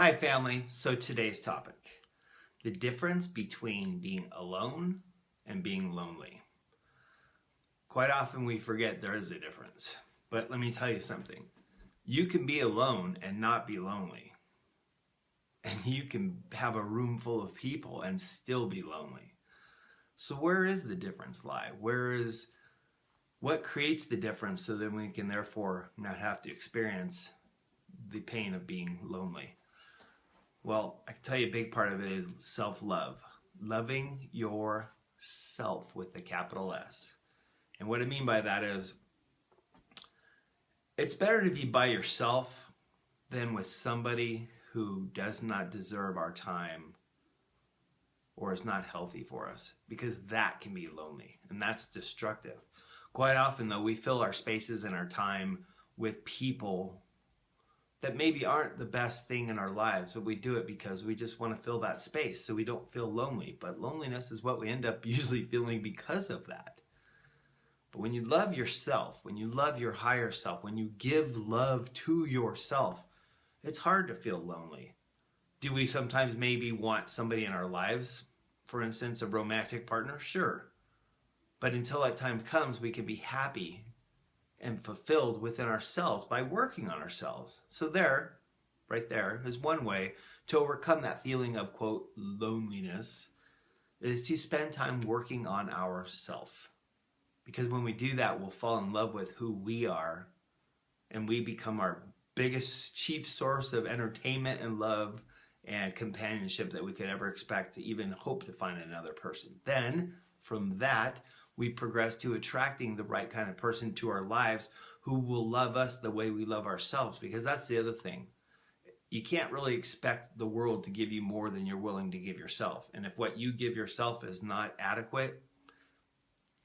Hi family, so today's topic, the difference between being alone and being lonely. Quite often we forget there is a difference, but let me tell you something. You can be alone and not be lonely. And you can have a room full of people and still be lonely. So where is the difference lie? What creates the difference so that we can therefore not have to experience the pain of being lonely? Well, I can tell you a big part of it is self-love. Loving yourself with a capital S. And what I mean by that is, it's better to be by yourself than with somebody who does not deserve our time or is not healthy for us, because that can be lonely and that's destructive. Quite often though, we fill our spaces and our time with people that maybe aren't the best thing in our lives, but we do it because we just want to fill that space so we don't feel lonely. But loneliness is what we end up usually feeling because of that. But when you love yourself, when you love your higher self, when you give love to yourself, it's hard to feel lonely. Do we sometimes maybe want somebody in our lives? For instance, a romantic partner? Sure. But until that time comes, we can be happy and fulfilled within ourselves by working on ourselves. So there, right there, is one way to overcome that feeling of, quote, loneliness, is to spend time working on ourselves. Because when we do that, we'll fall in love with who we are, and we become our biggest, chief source of entertainment and love and companionship that we could ever expect to even hope to find in another person. Then, from that, we progress to attracting the right kind of person to our lives who will love us the way we love ourselves, because that's the other thing. You can't really expect the world to give you more than you're willing to give yourself. And if what you give yourself is not adequate,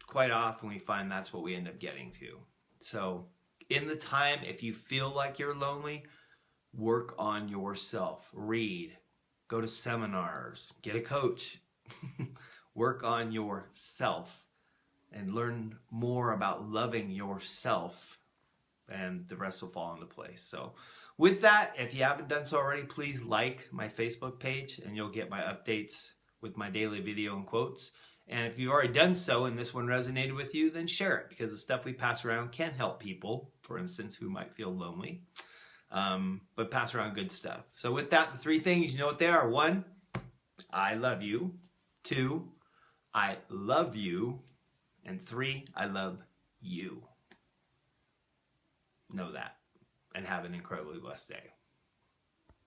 quite often we find that's what we end up getting to. So in the time, if you feel like you're lonely, work on yourself. Read, go to seminars, get a coach, work on yourself and learn more about loving yourself, and the rest will fall into place. So with that, if you haven't done so already, please like my Facebook page and you'll get my updates with my daily video and quotes. And if you've already done so and this one resonated with you, then share it, because the stuff we pass around can help people, for instance, who might feel lonely. But pass around good stuff. So with that, the three things, you know what they are. 1, I love you. 2, I love you. And 3, I love you. Know that. And have an incredibly blessed day.